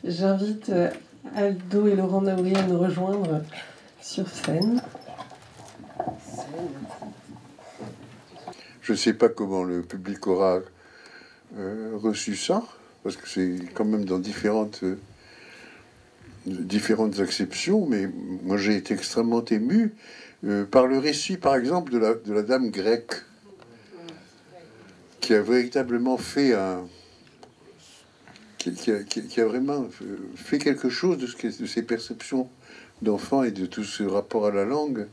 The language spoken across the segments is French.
J'invite Aldo et Laurent Naouri à nous rejoindre sur scène. Je ne sais pas comment le public aura reçu ça, parce que c'est quand même dans différentes acceptions, mais moi j'ai été extrêmement ému par le récit, par exemple, de la dame grecque, qui a véritablement fait qui a vraiment fait quelque chose de ses perceptions d'enfant et de tout ce rapport à la langue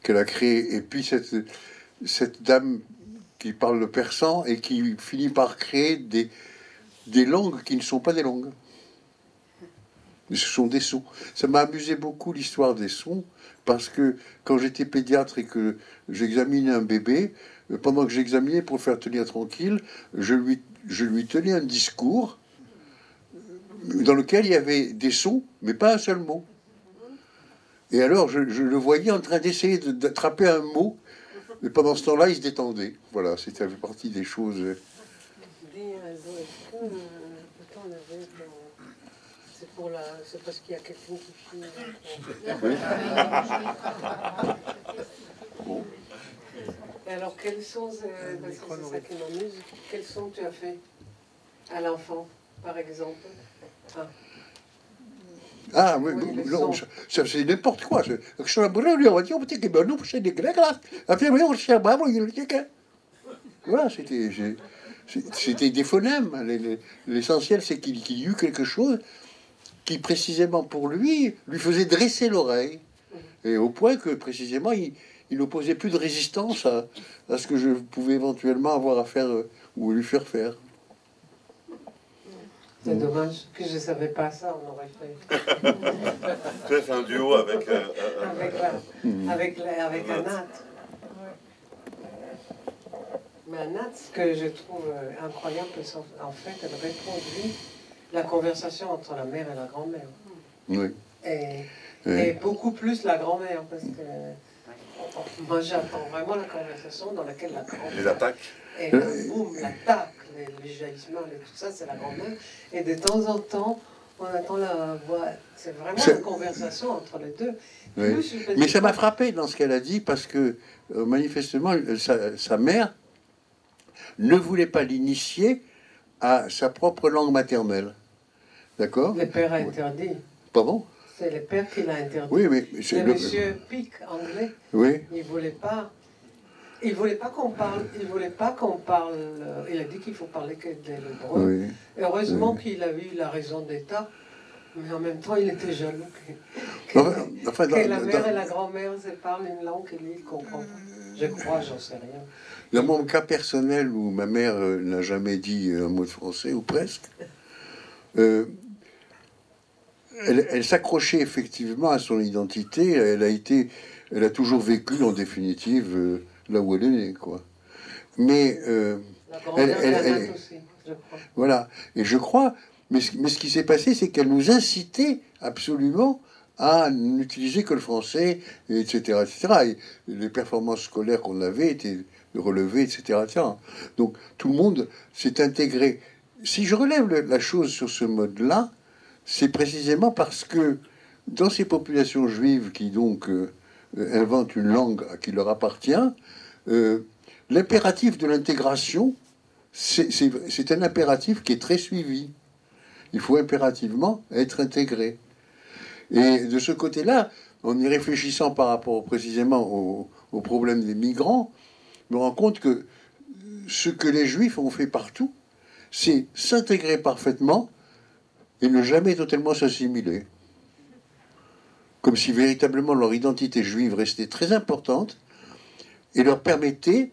qu'elle a créé. Et puis cette dame qui parle le persan et qui finit par créer des langues qui ne sont pas des langues. Mais ce sont des sons. Ça m'a amusé beaucoup l'histoire des sons, parce que quand j'étais pédiatre et que j'examinais un bébé, pendant que j'examinais pour le faire tenir tranquille, je lui tenais un discours dans lequel il y avait des sons, mais pas un seul mot. Et alors je le voyais en train d'essayer d'attraper un mot, mais pendant ce temps-là, il se détendait. Voilà, c'était partie des choses. C'est parce qu'il y a quelqu'un qui filme. Bon. Et alors, quels sons, c'est ça qui m'amuse, quels sons tu as fait à l'enfant, par exemple? Ah oui, non, ça c'est n'importe quoi. Voilà, c'était des phonèmes. L'essentiel, c'est qu'il y eut quelque chose qui, précisément pour lui faisait dresser l'oreille. Et au point que, précisément, il n'opposait plus de résistance à ce que je pouvais éventuellement avoir à faire ou lui faire faire. C'est dommage que je ne savais pas ça, on aurait fait. Tu as fait un duo avec... avec Anat. Mais Anat, ce que je trouve incroyable, en fait, elle reproduit la conversation entre la mère et la grand-mère. Oui. Et beaucoup plus la grand-mère, parce que moi j'attends vraiment la conversation dans laquelle la grand-mère... Les attaques. Et boum, l'attaque, les jaillissements et tout ça, c'est la grand-mère. Et de temps en temps, on attend la voix. C'est vraiment une conversation entre les deux. Oui. Mais ça m'a frappé dans ce qu'elle a dit, parce que manifestement, sa mère ne voulait pas l'initier à sa propre langue maternelle. D'accord? Le père a interdit. Pardon? C'est le père qui l'a interdit. Oui, mais le monsieur Pic, anglais, oui. Il voulait pas qu'on parle. Il voulait pas qu'on parle. Il a dit qu'il faut parler que de l'hébreu. Oui. Heureusement qu'il a eu la raison d'État, mais en même temps, il était jaloux que la mère et la grand-mère se parlent une langue que lui ne comprend pas. Je crois, j'en sais rien. Dans mon cas personnel, où ma mère n'a jamais dit un mot de français, ou presque, elle s'accrochait effectivement à son identité. Elle a toujours vécu, en définitive, là où elle est née, quoi. Mais la grand-mère aussi, je crois. Voilà. Et je crois, mais ce qui s'est passé, c'est qu'elle nous incitait absolument à n'utiliser que le français, etc., etc. Et les performances scolaires qu'on avait étaient relevées, etc., etc. Donc tout le monde s'est intégré. Si je relève la chose sur ce mode-là, c'est précisément parce que dans ces populations juives qui donc inventent une langue qui leur appartient, l'impératif de l'intégration, c'est un impératif qui est très suivi. Il faut impérativement être intégré. Et de ce côté-là, en y réfléchissant par rapport précisément au problème des migrants, je me rends compte que ce que les Juifs ont fait partout, c'est s'intégrer parfaitement et ne jamais totalement s'assimiler. Comme si véritablement leur identité juive restait très importante et leur permettait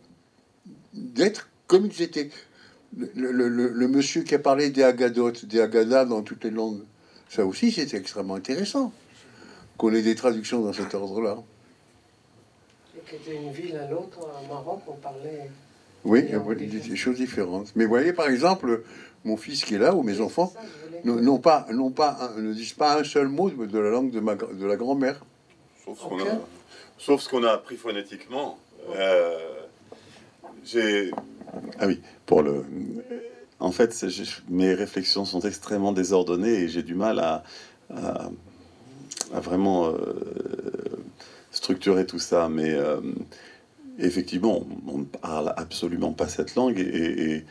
d'être comme ils étaient. Le monsieur qui a parlé des Agadotes, des Agadas dans toutes les langues, ça aussi c'était extrêmement intéressant qu'on ait des traductions dans cet ordre-là. Et que d'une ville à l'autre, au Maroc, on parlait... Oui, des choses différentes. Mais vous voyez, par exemple, mon fils qui est là, ou mes enfants, ne disent pas un seul mot de la langue de la grand-mère. Sauf ce qu'on a appris phonétiquement. Ah oui, pour le... En fait, mes réflexions sont extrêmement désordonnées et j'ai du mal à vraiment structurer tout ça. Mais effectivement, on ne parle absolument pas cette langue. Et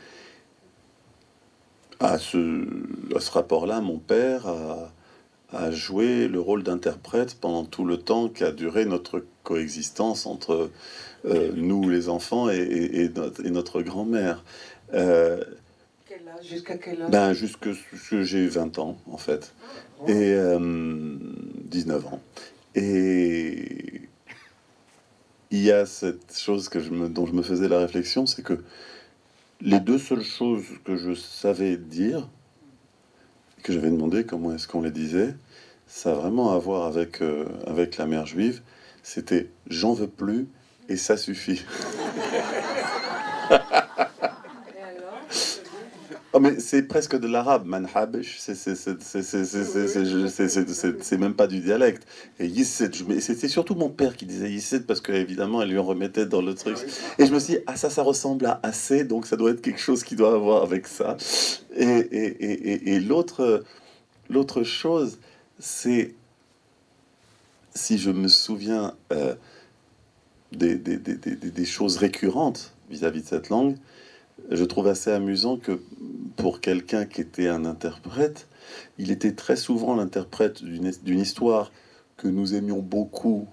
à ce rapport-là, mon père a joué le rôle d'interprète pendant tout le temps qu'a duré notre coexistence entre nous, les enfants, et notre grand-mère. Jusqu'à quel âge? Ben, jusque j'ai 20 ans, en fait. Et 19 ans. Et il y a cette chose dont je me faisais la réflexion, c'est que les deux seules choses que je savais dire, que j'avais demandé comment est-ce qu'on les disait, ça a vraiment à voir avec la mère juive, c'était « j'en veux plus » et « ça suffit ». Oh, mais c'est presque de l'arabe, manhabish, c'est même pas du dialecte. Et yissid, c'était surtout mon père qui disait yissid parce qu'évidemment elle lui en remettait dans le truc. Et je me suis dit, ah ça ressemble à assez, donc ça doit être quelque chose qui doit avoir avec ça. Et l'autre chose, c'est, si je me souviens des choses récurrentes vis-à-vis de cette langue, je trouve assez amusant que pour quelqu'un qui était un interprète, il était très souvent l'interprète d'une histoire que nous aimions beaucoup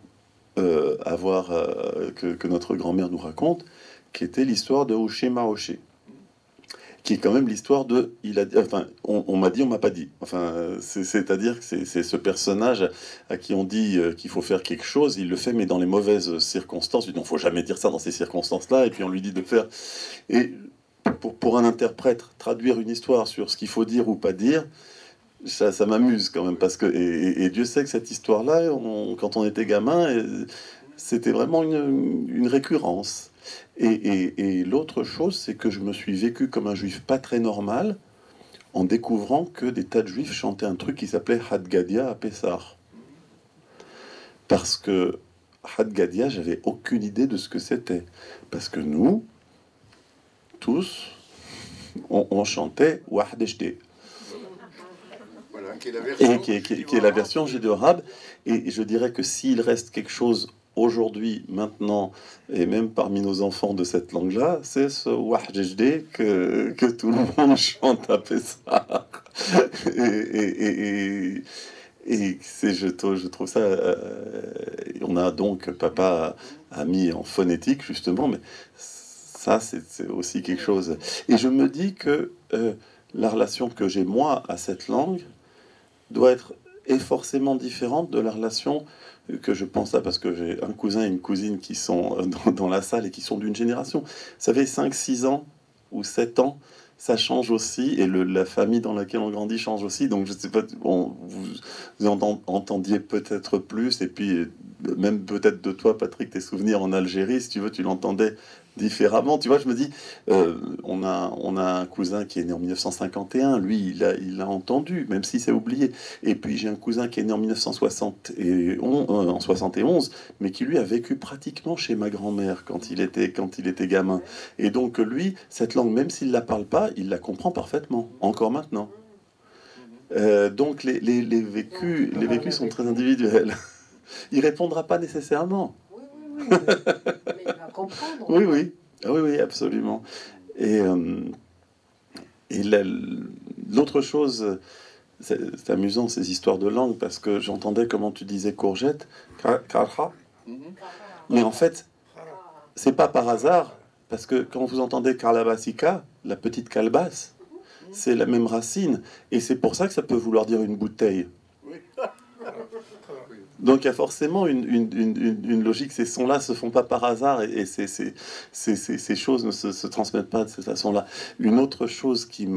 que notre grand-mère nous raconte, qui était l'histoire de Hoché Mahoché, qui est quand même l'histoire de... on m'a dit, on m'a pas dit. Enfin, c'est-à-dire que c'est ce personnage à qui on dit qu'il faut faire quelque chose, il le fait, mais dans les mauvaises circonstances. Il dit, non, faut jamais dire ça dans ces circonstances-là, et puis on lui dit de faire... Et pour un interprète, traduire une histoire sur ce qu'il faut dire ou pas dire, ça m'amuse quand même, parce que et Dieu sait que cette histoire-là, quand on était gamin, c'était vraiment une récurrence. Et l'autre chose, c'est que je me suis vécu comme un juif pas très normal en découvrant que des tas de juifs chantaient un truc qui s'appelait Hadgadia à Pessah. Parce que Hadgadia, j'avais aucune idée de ce que c'était. Parce que nous, tous, on chantait Wahdeshte. Voilà, qui est la version Gédéorabe. Et je dirais que s'il reste quelque chose aujourd'hui, maintenant, et même parmi nos enfants de cette langue-là, c'est ce Wahdeshte que tout le monde chante à Pessah. Je trouve ça... on a donc, papa a mis en phonétique, justement, mais... Ça, c'est aussi quelque chose. Et je me dis que la relation que j'ai, moi, à cette langue doit être forcément différente de la relation que je pense à, parce que j'ai un cousin et une cousine qui sont dans la salle et qui sont d'une génération. Vous savez, 5, 6 ans ou 7 ans, ça change aussi, et la famille dans laquelle on grandit change aussi. Donc, je sais pas, vous entendiez peut-être plus, et puis même peut-être de toi, Patrick, tes souvenirs en Algérie, si tu veux, tu l'entendais différemment. Tu vois, je me dis, on a un cousin qui est né en 1951, lui, il l'a entendu, même si c'est oublié. Et puis j'ai un cousin qui est né en 1971, mais qui lui a vécu pratiquement chez ma grand-mère quand il était gamin. Et donc lui, cette langue, même s'il la parle pas, il la comprend parfaitement, encore maintenant. Donc les vécus sont très individuels. Il répondra pas nécessairement. Mais il va comprendre. Oui, absolument. Et l'autre chose, c'est amusant ces histoires de langue, parce que j'entendais comment tu disais courgette, karha. Mais en fait, c'est pas par hasard, parce que quand vous entendez kalabasika, la petite calebasse, c'est la même racine, et c'est pour ça que ça peut vouloir dire une bouteille. Donc il y a forcément une logique. Ces sons-là se font pas par hasard, et ces choses ne se transmettent pas de cette façon-là. Une autre chose qui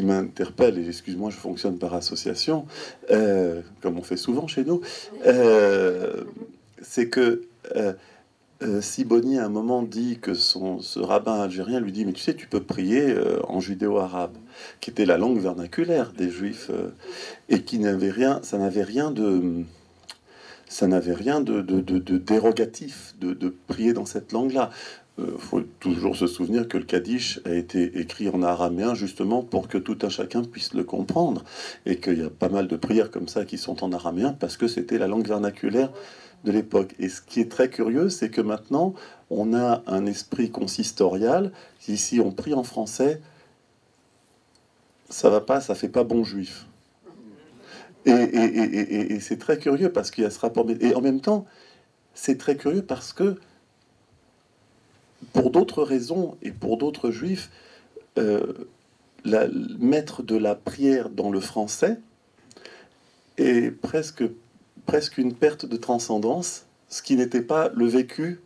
m'interpelle, et excuse-moi, je fonctionne par association, comme on fait souvent chez nous, c'est que Siboni à un moment dit que ce rabbin algérien lui dit, mais tu sais, tu peux prier en judéo-arabe, qui était la langue vernaculaire des juifs, et qui n'avait rien, ça n'avait rien ça n'avait rien de dérogatif de prier dans cette langue-là. Faut toujours se souvenir que le Kaddish a été écrit en araméen justement pour que tout un chacun puisse le comprendre, et qu'il y a pas mal de prières comme ça qui sont en araméen parce que c'était la langue vernaculaire de l'époque. Et ce qui est très curieux, c'est que maintenant on a un esprit consistorial. Ici on prie en français, ça va pas, ça fait pas bon juif. Et c'est très curieux parce qu'il y a ce rapport. Et en même temps, c'est très curieux parce que pour d'autres raisons et pour d'autres juifs, mettre de la prière dans le français est presque une perte de transcendance, ce qui n'était pas le vécu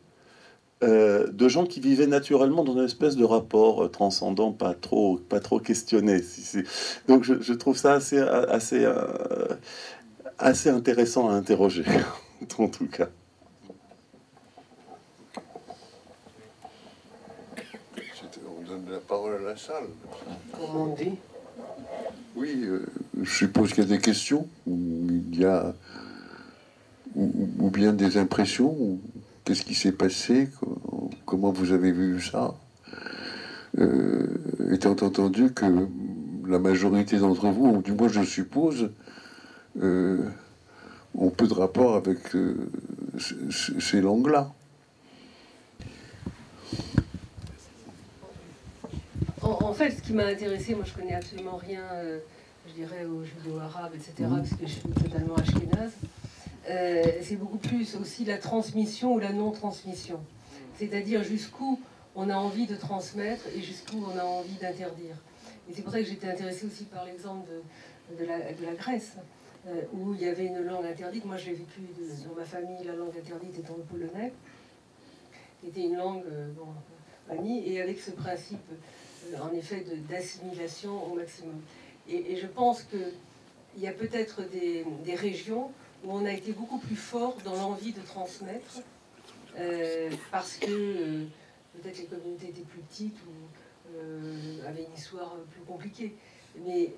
de gens qui vivaient naturellement dans une espèce de rapport transcendant, pas trop questionné. Donc je trouve ça assez intéressant à interroger, en tout cas. On donne la parole à la salle. Comment on dit? Oui, je suppose qu'il y a des questions, ou il y a ou bien des impressions, ou qu'est-ce qui s'est passé, comment vous avez vu ça, étant entendu que la majorité d'entre vous, ou du moins je suppose, ont peu de rapport avec ces langues-là. En fait, ce qui m'a intéressé, moi je connais absolument rien, je dirais, au judéo-arabe, etc., parce que je suis totalement ashkénaze. C'est beaucoup plus aussi la transmission ou la non-transmission. C'est-à-dire jusqu'où on a envie de transmettre et jusqu'où on a envie d'interdire. Et c'est pour ça que j'étais intéressée aussi par l'exemple de la Grèce, où il y avait une langue interdite. Moi, j'ai vécu dans ma famille, la langue interdite étant le polonais, qui était une langue bannie, et avec ce principe, en effet, d'assimilation au maximum. Et je pense qu'il y a peut-être des régions où on a été beaucoup plus fort dans l'envie de transmettre, parce que peut-être les communautés étaient plus petites ou avaient une histoire plus compliquée. Mais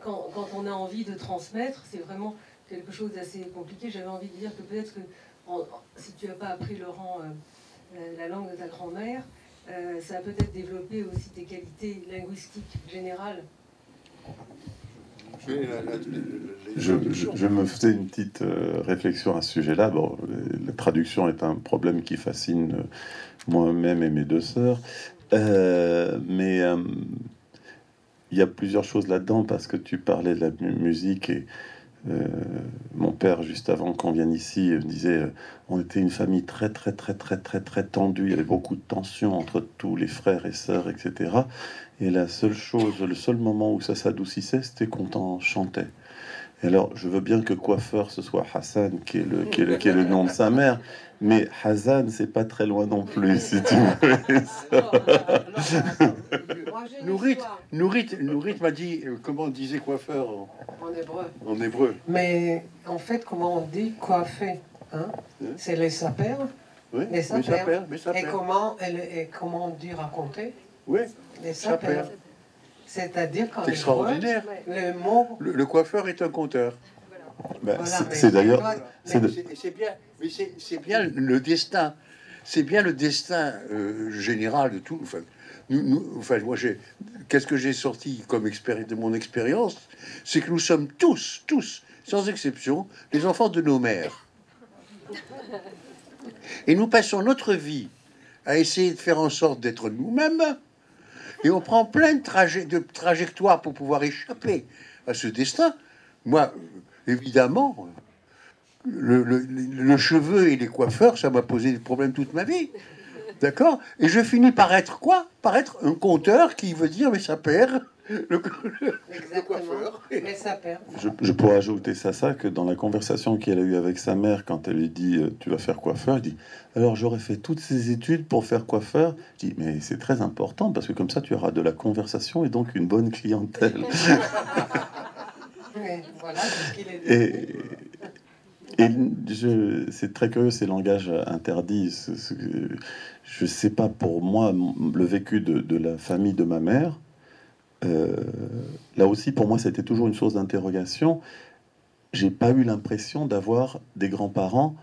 quand on a envie de transmettre, c'est vraiment quelque chose d'assez compliqué. J'avais envie de dire que peut-être que si tu n'as pas appris, Laurent, la langue de ta grand-mère, ça a peut-être développé aussi des qualités linguistiques générales. Je me faisais une petite réflexion à ce sujet-là. Bon, la traduction est un problème qui fascine moi-même et mes deux sœurs, mais il y a plusieurs choses là-dedans, parce que tu parlais de la musique et mon père, juste avant qu'on vienne ici, disait on était une famille très tendue. Il y avait beaucoup de tensions entre tous les frères et sœurs, etc. Et la seule chose, le seul moment où ça s'adoucissait, c'était quand on chantait. Et alors, je veux bien que coiffeur ce soit Hassan, qui est le nom de sa mère, mais Hassan, c'est pas très loin non plus, si tu veux. Nourit m'a dit comment on disait coiffeur En hébreu. En hébreu. Mais en fait, comment on dit coiffer, hein? C'est les sapers. Oui, les sapers. mes Et comment on dit raconter? Oui, les sapers. C'est-à-dire qu'en extraordinaire. Le mot... Le coiffeur est un conteur. Bah, voilà, c'est d'ailleurs... C'est bien le destin. C'est bien le destin général de tout. Enfin, moi, qu'est-ce que j'ai sorti comme de mon expérience, c'est que nous sommes tous, sans exception, les enfants de nos mères. Et nous passons notre vie à essayer de faire en sorte d'être nous-mêmes, et on prend plein de trajectoires pour pouvoir échapper à ce destin. Moi, évidemment, le cheveu et les coiffeurs, ça m'a posé des problèmes toute ma vie. D'accord? Et je finis par être quoi? Par être un conteur qui veut dire, mais ça perd. Le coiffeur. Mais ça perd. Je pourrais ajouter ça, que dans la conversation qu'elle a eue avec sa mère, quand elle lui dit tu vas faire coiffeur, il dit alors j'aurais fait toutes ces études pour faire coiffeur. Je dis mais c'est très important, parce que comme ça tu auras de la conversation et donc une bonne clientèle. Voilà, c'est très curieux, ces langages interdits. Je sais pas, pour moi, le vécu de la famille de ma mère, là aussi, pour moi, c'était toujours une source d'interrogation. j'ai pas eu l'impression d'avoir des grands-parents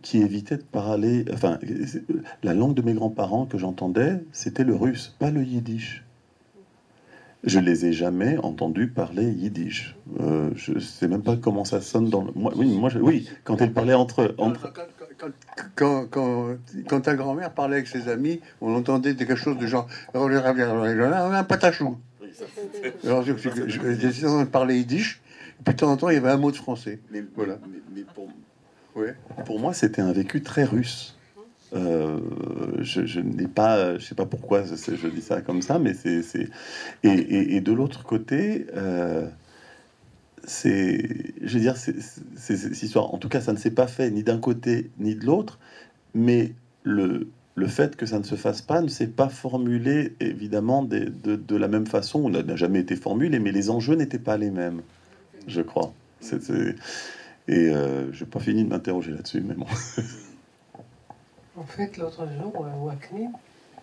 qui évitaient de parler. Enfin, la langue de mes grands-parents que j'entendais, c'était le russe, pas le yiddish. Je les ai jamais entendus parler yiddish. Je sais même pas comment ça sonne dans le... Oui, quand ils parlaient entre... Quand ta grand-mère parlait avec ses amis, on entendait quelque chose de genre un patachou. Alors je parlais yiddish, et puis de temps en temps il y avait un mot de français. Voilà. Pour moi, c'était un vécu très russe. Je n'ai pas, je sais pas pourquoi je dis ça comme ça, mais et de l'autre côté, je veux dire, cette histoire, en tout cas, ça ne s'est pas fait ni d'un côté ni de l'autre, mais le fait que ça ne se fasse pas ne s'est pas formulé évidemment de la même façon, on n'a jamais été formulé, mais les enjeux n'étaient pas les mêmes, je crois. Et j'ai pas fini de m'interroger là-dessus, mais bon. En fait, l'autre jour, Wakni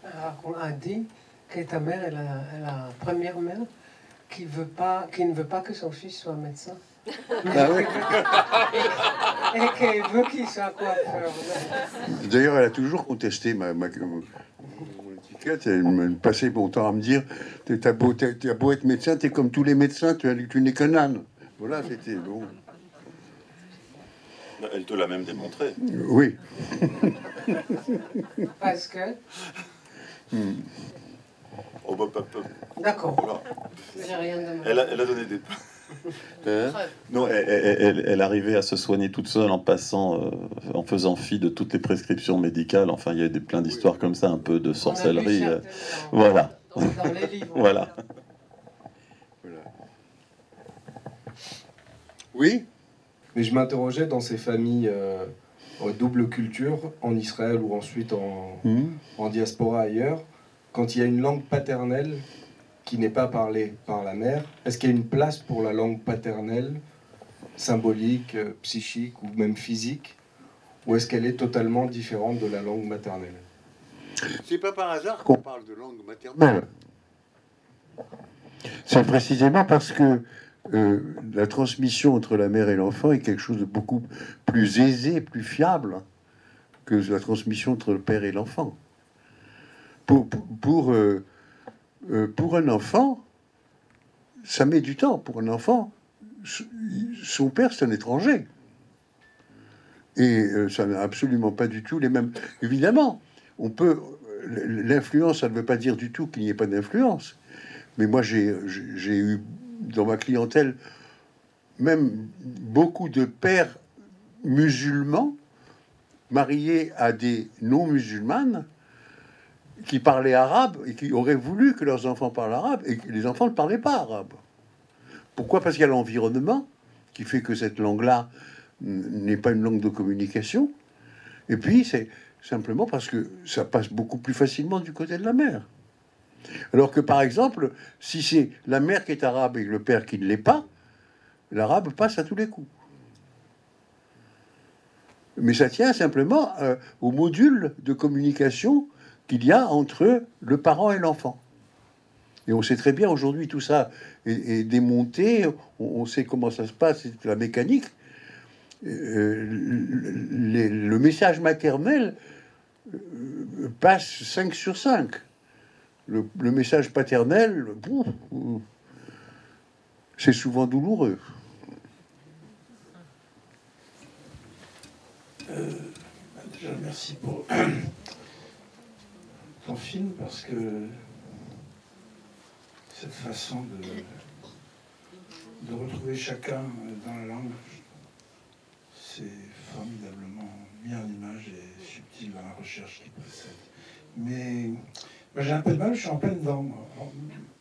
a dit que ta mère est la première mère qui ne veut pas que son fils soit médecin. Ah oui. Et qu'elle veut qu'il soit coiffeur. D'ailleurs, elle a toujours contesté mon étiquette. Elle me passait mon temps à me dire t'as beau être médecin, t'es comme tous les médecins, tu n'es qu'un âne. Voilà, c'était bon. Elle te l'a même démontré. Oui. Parce que. Oh, D'accord. Voilà. J'ai rien demandé. Elle a donné des... Non, elle arrivait à se soigner toute seule en passant, en faisant fi de toutes les prescriptions médicales. Enfin, il y a plein d'histoires comme ça, un peu de sorcellerie. Voilà. Dans les livres. Voilà. Oui. Mais je m'interrogeais dans ces familles double culture, en Israël ou ensuite en diaspora ailleurs, quand il y a une langue paternelle qui n'est pas parlée par la mère, est-ce qu'il y a une place pour la langue paternelle, symbolique, psychique ou même physique, ou est-ce qu'elle est totalement différente de la langue maternelle? C'est pas par hasard qu'on parle de langue maternelle. C'est précisément parce que la transmission entre la mère et l'enfant est quelque chose de beaucoup plus aisé, plus fiable que la transmission entre le père et l'enfant. Pour un enfant, ça met du temps. Pour un enfant, son père, c'est un étranger. Et ça n'a absolument pas du tout les mêmes... Évidemment, on peut... L'influence, ça ne veut pas dire du tout qu'il n'y ait pas d'influence. Mais moi, j'ai eu dans ma clientèle même beaucoup de pères musulmans mariés à des non-musulmanes qui parlaient arabe et qui auraient voulu que leurs enfants parlent arabe et que les enfants ne parlaient pas arabe. Pourquoi? Parce qu'il y a l'environnement qui fait que cette langue-là n'est pas une langue de communication. Et puis, c'est simplement parce que ça passe beaucoup plus facilement du côté de la mère. Alors que, par exemple, si c'est la mère qui est arabe et le père qui ne l'est pas, l'arabe passe à tous les coups. Mais ça tient simplement au module de communication qu'il y a entre le parent et l'enfant. Et on sait très bien aujourd'hui, tout ça est démonté, on sait comment ça se passe, c'est la mécanique. Le message maternel passe 5 sur 5. Le message paternel, c'est souvent douloureux. Déjà, merci pour ton film, parce que cette façon de retrouver chacun dans la langue, c'est formidablement mis en image et subtil dans la recherche qui précède. Mais moi, j'ai un peu de mal, je suis en plein dedans.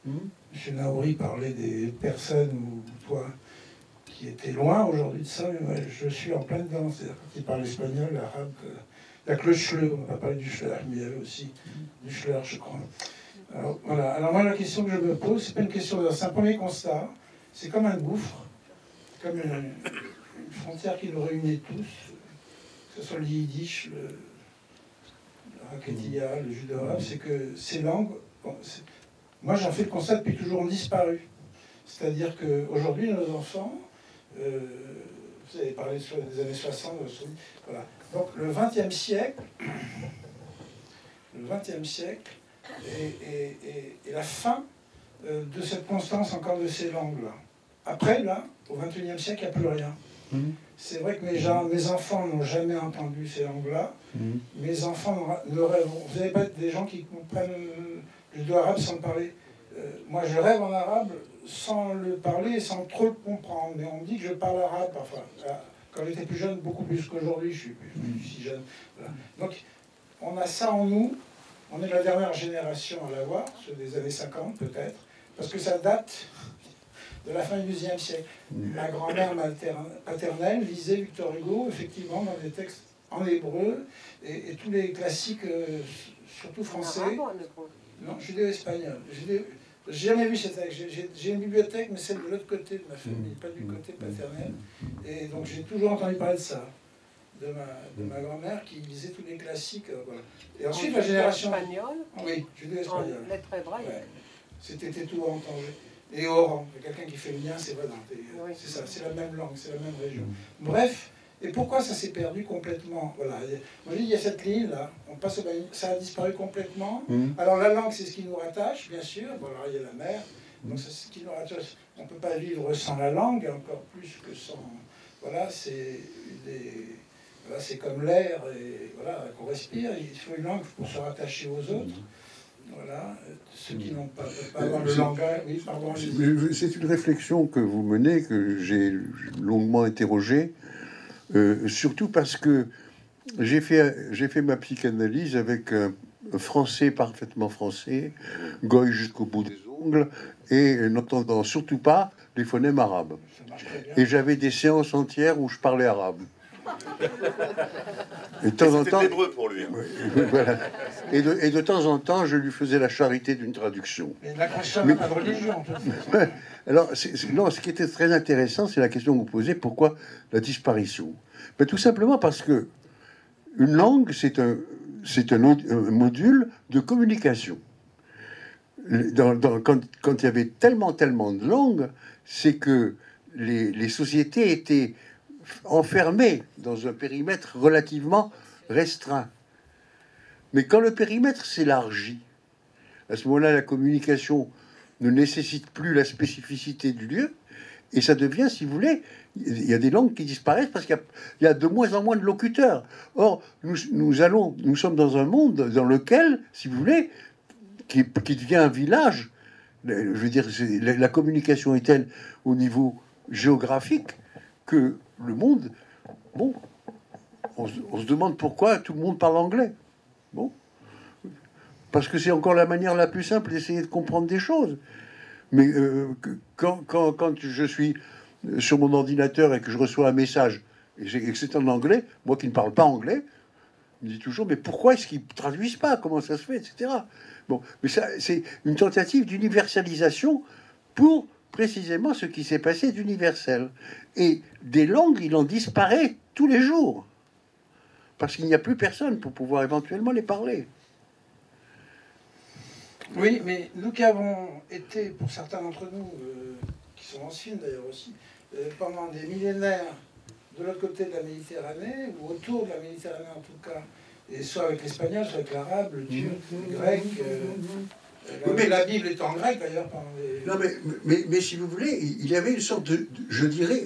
M. Naouri parlait des personnes, ou toi, qui étaient loin aujourd'hui de ça, mais moi, je suis en plein dedans. C'est-à-dire, quand il parle espagnol, l'arabe, il n'y a que le schleu, on va parler du schleur, mais il y avait aussi du schleur, je crois. Alors, voilà. Alors moi, la question que je me pose, c'est pas une question, c'est un premier constat, c'est comme un gouffre, comme une frontière qui nous réunit tous, que ce soit le yiddish, le Haketiya, le judo-arabe, c'est que ces langues, moi j'en fais le constat depuis toujours, ont disparu. C'est-à-dire qu'aujourd'hui, nos enfants Vous avez parlé des années 60, voilà. Donc le XXe siècle, est la fin de cette constance encore de ces langues-là. Après, là, au XXIe siècle, il n'y a plus rien. C'est vrai que mes enfants n'ont jamais entendu ces langues-là. Mes enfants ne rêvent. Vous n'avez pas des gens qui comprennent le judo arabe sans le parler. Moi, je rêve en arabe sans le parler et sans trop le comprendre. Mais on me dit que je parle arabe parfois. Quand j'étais plus jeune, beaucoup plus qu'aujourd'hui, je suis si jeune. Voilà. Donc, on a ça en nous. On est la dernière génération à l'avoir, ceux des années 50 peut-être, parce que ça date de la fin du XIe siècle. Ma grand-mère paternelle lisait Victor Hugo, effectivement, dans des textes en hébreu, et tous les classiques, surtout français. Non, judéo-espagnol. J'ai jamais vu ces textes. J'ai une bibliothèque, mais celle de l'autre côté de ma famille, pas du côté paternel. Et donc j'ai toujours entendu parler de ça, de ma grand-mère qui lisait tous les classiques. Voilà. Et ensuite la génération... Espagnol. Oui, judéo-espagnol. En lettres hébraïques. Ouais. C'était tout en Tanger. Et Oran, quelqu'un qui fait le lien, c'est vrai, Oui. c'est ça, c'est la même langue, c'est la même région. Bref, et pourquoi ça s'est perdu complètement? Voilà. Moi, je dis, il y a cette ligne là, on passe ça a disparu complètement. Alors la langue, c'est ce qui nous rattache, bien sûr. Bon, alors il y a la mer, donc c'est ce qui nous rattache. On ne peut pas vivre sans la langue, encore plus que sans. Voilà, c'est comme l'air et voilà qu'on respire. Il faut une langue pour se rattacher aux autres. Voilà, ceux qui n'ont pas, peuvent pas avoir le langage. Oui, pardon. C'est une réflexion que vous menez, que j'ai longuement interrogée, surtout parce que j'ai fait ma psychanalyse avec un français parfaitement français, goy jusqu'au bout des ongles, et n'entendant surtout pas les phonèmes arabes. Et j'avais des séances entières où je parlais arabe. Et de temps en temps, hébreu pour lui. Voilà. Et de temps en temps, je lui faisais la charité d'une traduction. Et la conscience n'a pas de religion. Alors, non, ce qui était très intéressant, c'est la question que vous posez, pourquoi la disparition? Ben, tout simplement parce que une langue, c'est un module de communication. Quand il y avait tellement de langues, c'est que les sociétés étaient enfermées dans un périmètre relativement restreint. Mais quand le périmètre s'élargit, à ce moment-là, la communication ne nécessite plus la spécificité du lieu, et ça devient, si vous voulez, il y a des langues qui disparaissent parce qu'il y a de moins en moins de locuteurs. Or, nous sommes dans un monde dans lequel, si vous voulez, qui devient un village. Je veux dire, la communication est telle au niveau géographique que le monde, bon, on se demande pourquoi tout le monde parle anglais. Bon, parce que c'est encore la manière la plus simple d'essayer de comprendre des choses. Mais quand je suis sur mon ordinateur et que je reçois un message et que c'est en anglais, moi qui ne parle pas anglais, je me dis toujours, mais pourquoi est-ce qu'ils traduisent pas? Comment ça se fait, etc. Bon, mais ça, c'est une tentative d'universalisation pour précisément ce qui s'est passé d'universel. Et des langues, il en disparaît tous les jours. Parce qu'il n'y a plus personne pour pouvoir éventuellement les parler. Oui, mais nous qui avons été, pour certains d'entre nous, qui sont dans ce film d'ailleurs aussi, pendant des millénaires de l'autre côté de la Méditerranée, ou autour de la Méditerranée en tout cas, et soit avec l'espagnol, soit avec l'arabe, le turc, le grec, mais la Bible est en grec d'ailleurs. Non, mais si vous voulez, il y avait une sorte je dirais,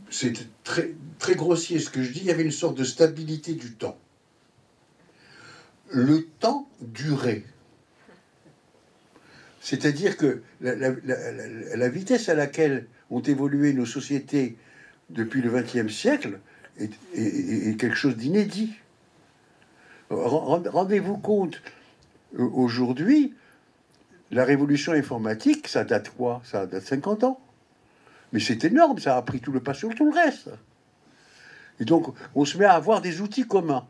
c'est très, très grossier ce que je dis, il y avait une sorte de stabilité du temps. Le temps durait. C'est-à-dire que la vitesse à laquelle ont évolué nos sociétés depuis le XXe siècle est quelque chose d'inédit. Rendez-vous compte, aujourd'hui, la révolution informatique, ça date quoi? Ça date 50 ans. Mais c'est énorme, ça a pris tout le pas sur tout le reste. Et donc, on se met à avoir des outils communs.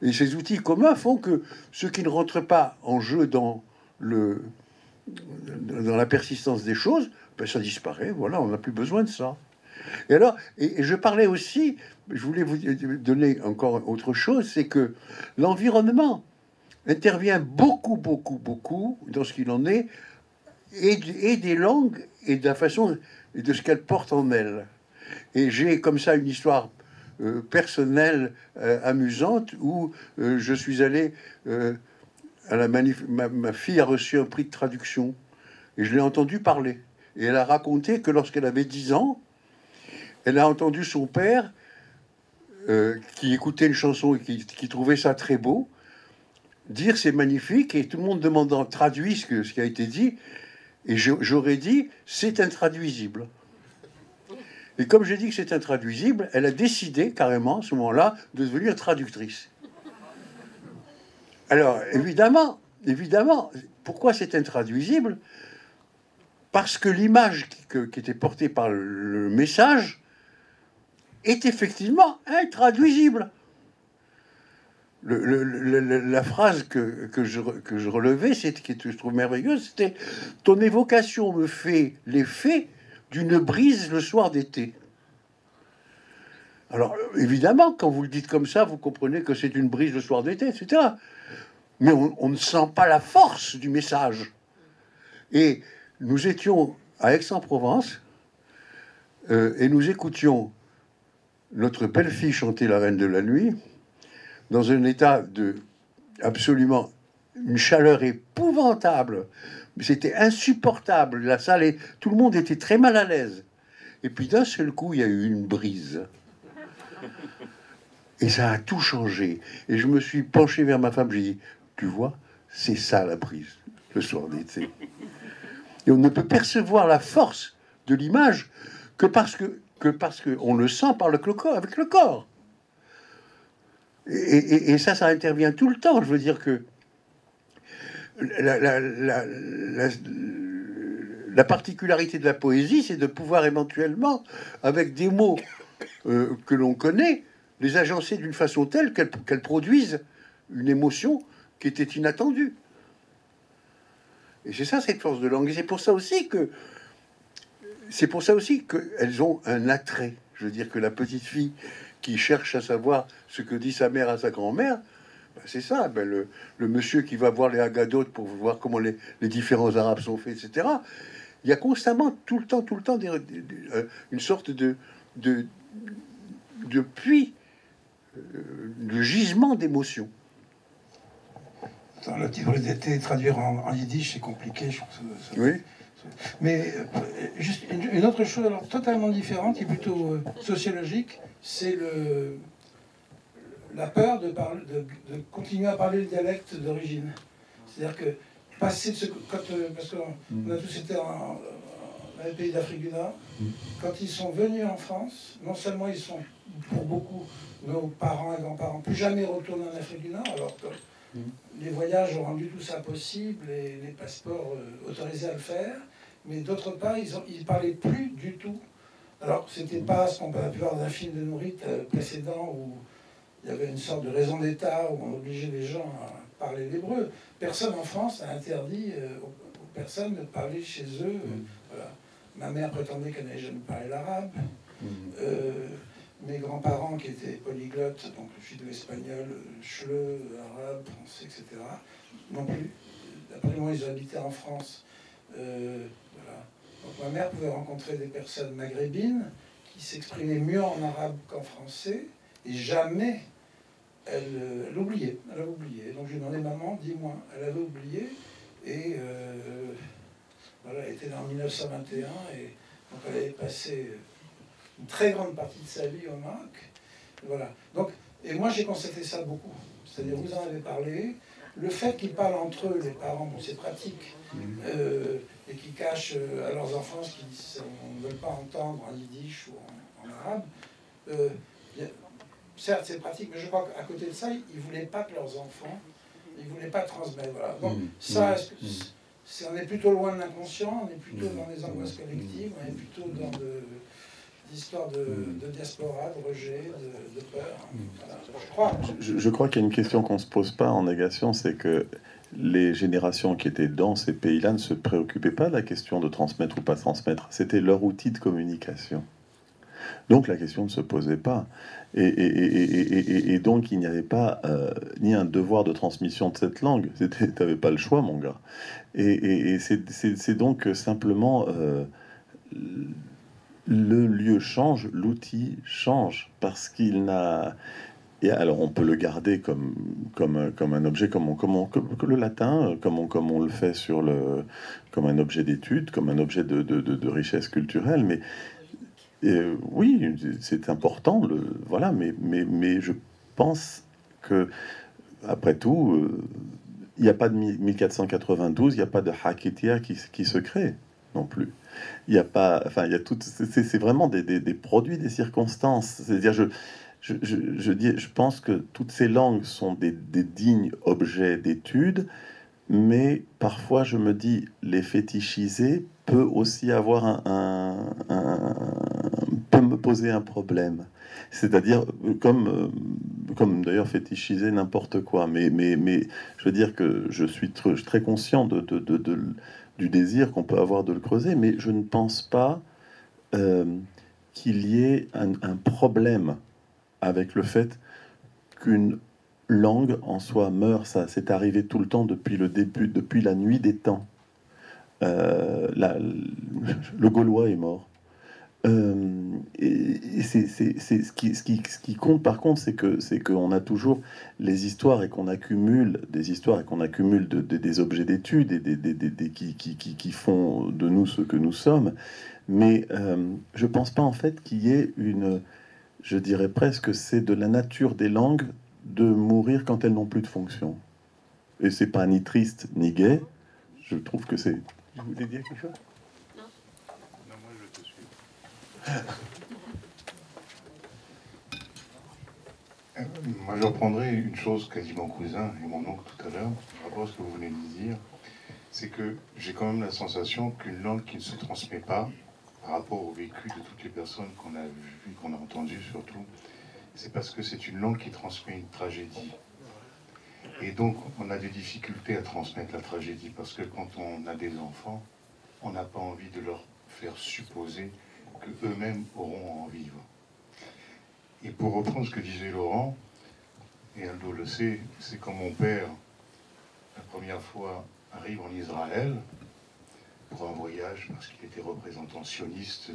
Et ces outils communs font que ceux qui ne rentrent pas en jeu dans la persistance des choses, ben ça disparaît, voilà, on n'a plus besoin de ça. Et alors, et je parlais aussi, je voulais vous donner encore autre chose, c'est que l'environnement intervient beaucoup dans ce qu'il en est, et des langues et de la façon et de ce qu'elle porte en elle. Et j'ai comme ça une histoire personnelle amusante où je suis allé à la manif. Ma fille a reçu un prix de traduction et je l'ai entendu parler. Et elle a raconté que lorsqu'elle avait 10 ans, elle a entendu son père qui écoutait une chanson et qui trouvait ça très beau, dire c'est magnifique, et tout le monde demandant traduit ce qui a été dit, et j'aurais dit c'est intraduisible. Et comme j'ai dit que c'est intraduisible, elle a décidé carrément à ce moment-là de devenir traductrice. Alors évidemment, pourquoi c'est intraduisible? Parce que l'image qui était portée par le message est effectivement intraduisible. La phrase que je relevais, que je trouve merveilleuse, c'était « Ton évocation me fait l'effet d'une brise le soir d'été ». Alors, évidemment, quand vous le dites comme ça, vous comprenez que c'est une brise le soir d'été, etc. Mais on ne sent pas la force du message. Et nous étions à Aix-en-Provence et nous écoutions notre belle-fille chanter La Reine de la Nuit dans un état de absolument une chaleur épouvantable. C'était insupportable. La salle et tout le monde était très mal à l'aise. Et puis d'un seul coup, il y a eu une brise. Et ça a tout changé. Et je me suis penché vers ma femme. J'ai dit, tu vois, c'est ça la brise, le soir d'été. Et on ne peut percevoir la force de l'image que parce que on le sent par avec le corps. Et ça intervient tout le temps. Je veux dire que la particularité de la poésie, c'est de pouvoir éventuellement, avec des mots que l'on connaît, les agencer d'une façon telle qu'elles produisent une émotion qui était inattendue. Et c'est ça, cette force de langue. Et c'est pour ça aussi qu'elles ont un attrait. Je veux dire que la petite fille qui cherche à savoir ce que dit sa mère à sa grand-mère, ben c'est ça. Ben le monsieur qui va voir les Haggadot pour voir comment les différents arabes sont faits, etc. Il y a constamment, tout le temps, une sorte de puits, de gisement d'émotions. Dans le petit d'été, traduire en yiddish, c'est compliqué. Je trouve ça, oui. Mais juste une autre chose, alors totalement différente, qui est plutôt sociologique, c'est la peur de continuer à parler le dialecte d'origine. C'est-à-dire que passer de ce... parce qu'on a tous été dans les pays d'Afrique du Nord, quand ils sont venus en France, non seulement ils sont, pour beaucoup, nos parents et grands-parents, plus jamais retournés en Afrique du Nord, alors que les voyages ont rendu tout ça possible et les passeports autorisés à le faire, mais d'autre part, ils parlaient plus du tout. Alors, c'était pas ce qu'on peut voir dans un film de Nourit précédent où il y avait une sorte de raison d'État où on obligeait les gens à parler l'hébreu. Personne en France n'a interdit aux personnes de parler chez eux. Voilà. Ma mère prétendait qu'elle n'avait jamais parlé l'arabe. Mes grands-parents qui étaient polyglottes, donc judo-espagnol, chleu, arabe, français, etc., non plus. D'après moi, ils habitaient en France. Voilà. Donc ma mère pouvait rencontrer des personnes maghrébines qui s'exprimaient mieux en arabe qu'en français, et jamais elle oubliait. Elle a oublié. Donc je lui demandais, maman, dis-moi, elle avait oublié, et voilà, elle était là en 1921, et donc elle avait passé une très grande partie de sa vie au Maroc. Voilà. Donc, et moi, j'ai constaté ça beaucoup. C'est-à-dire, vous en avez parlé. Le fait qu'ils parlent entre eux, les parents, bon, c'est pratique, et qu'ils cachent à leurs enfants ce qu'ils ne veulent pas entendre en yiddish ou en arabe. Certes, c'est pratique, mais je crois qu'à côté de ça, ils ne voulaient pas que leurs enfants, ils ne voulaient pas transmettre. Voilà. Donc, ça, on est plutôt loin de l'inconscient, on est plutôt dans des angoisses collectives, on est plutôt dans d'histoires de diaspora, de rejet, de peur. Voilà. Je crois qu'il y a une question qu'on ne se pose pas en négation, c'est que les générations qui étaient dans ces pays-là ne se préoccupaient pas de la question de transmettre ou pas transmettre. C'était leur outil de communication. Donc la question ne se posait pas. Et donc il n'y avait pas ni un devoir de transmission de cette langue. Tu n'avais pas le choix, mon gars. Et c'est donc simplement le lieu change, l'outil change, parce qu'il n'a... Et alors, on peut le garder comme un objet, comme le latin, comme on le fait comme un objet d'étude, comme un objet de richesse culturelle. Mais oui, c'est important, voilà. Mais je pense que, après tout, il n'y a pas de 1492, il n'y a pas de Hakitia qui se crée non plus. Il n'y a pas, enfin, il y a tout. C'est vraiment des produits des circonstances. C'est-à-dire, je pense que toutes ces langues sont des dignes objets d'étude, mais parfois je me dis les fétichiser peut aussi avoir peut me poser un problème. C'est-à-dire comme d'ailleurs fétichiser n'importe quoi. Mais je veux dire que je suis très conscient du désir qu'on peut avoir de le creuser, mais je ne pense pas qu'il y ait un problème avec le fait qu'une langue en soi meurt. Ça, c'est arrivé tout le temps depuis le début, depuis la nuit des temps. Le Gaulois est mort. Et c'est ce qui compte par contre, c'est qu'on a toujours les histoires et qu'on accumule des histoires et qu'on accumule des objets d'étude et qui font de nous ce que nous sommes. Mais je pense pas en fait qu'il y ait je dirais presque, c'est de la nature des langues de mourir quand elles n'ont plus de fonction. Et c'est pas ni triste ni gai. Je trouve que c'est. Vous voulez dire quelque chose? Non, moi je te suis. Moi, je reprendrai une chose qu'a dit mon cousin et mon oncle tout à l'heure, par rapport à ce que vous venez de dire. C'est que j'ai quand même la sensation qu'une langue qui ne se transmet pas, par rapport au vécu de toutes les personnes qu'on a vues, qu'on a entendues surtout, c'est parce que c'est une langue qui transmet une tragédie. Et donc, on a des difficultés à transmettre la tragédie, parce que quand on a des enfants, on n'a pas envie de leur faire supposer qu'eux-mêmes auront à en vivre. Et pour reprendre ce que disait Laurent, et Aldo le sait, c'est quand mon père, la première fois, arrive en Israël, pour un voyage, parce qu'il était représentant sioniste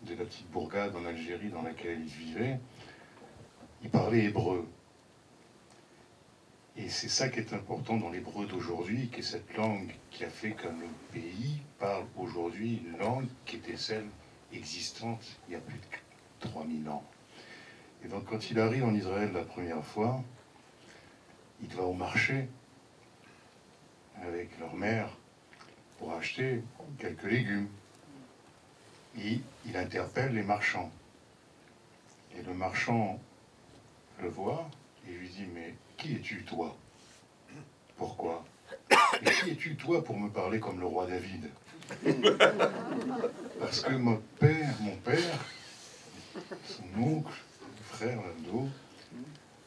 de la petite bourgade en Algérie dans laquelle il vivait, il parlait hébreu. Et c'est ça qui est important dans l'hébreu d'aujourd'hui, qui est cette langue qui a fait que le pays parle aujourd'hui une langue qui était celle existante il y a plus de 3000 ans. Et donc quand il arrive en Israël la première fois, il va au marché avec leur mère pour acheter quelques légumes. Et il interpelle les marchands. Et le marchand le voit et lui dit: mais qui es-tu toi? Pourquoi? Et qui es-tu toi pour me parler comme le roi David? Parce que mon père, son oncle, frère Lando,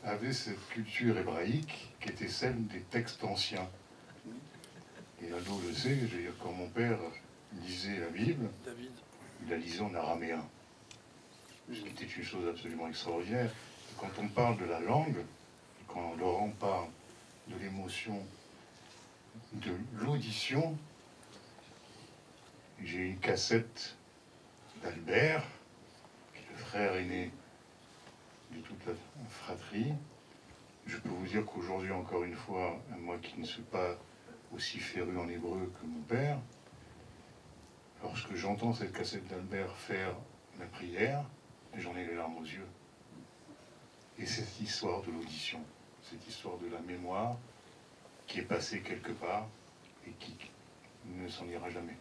avait cette culture hébraïque qui était celle des textes anciens. Et Lando le sait, je veux dire, quand mon père lisait la Bible, il la lisait en araméen, ce qui était une chose absolument extraordinaire. Et quand on parle de la langue, quand Laurent parle de l'émotion, de l'audition, j'ai une cassette d'Albert, qui est le frère aîné de toute la fratrie. Je peux vous dire qu'aujourd'hui, encore une fois, moi qui ne suis pas aussi féru en hébreu que mon père, lorsque j'entends cette cassette d'Albert faire la prière, j'en ai les larmes aux yeux. Et cette histoire de l'audition, cette histoire de la mémoire qui est passée quelque part et qui ne s'en ira jamais.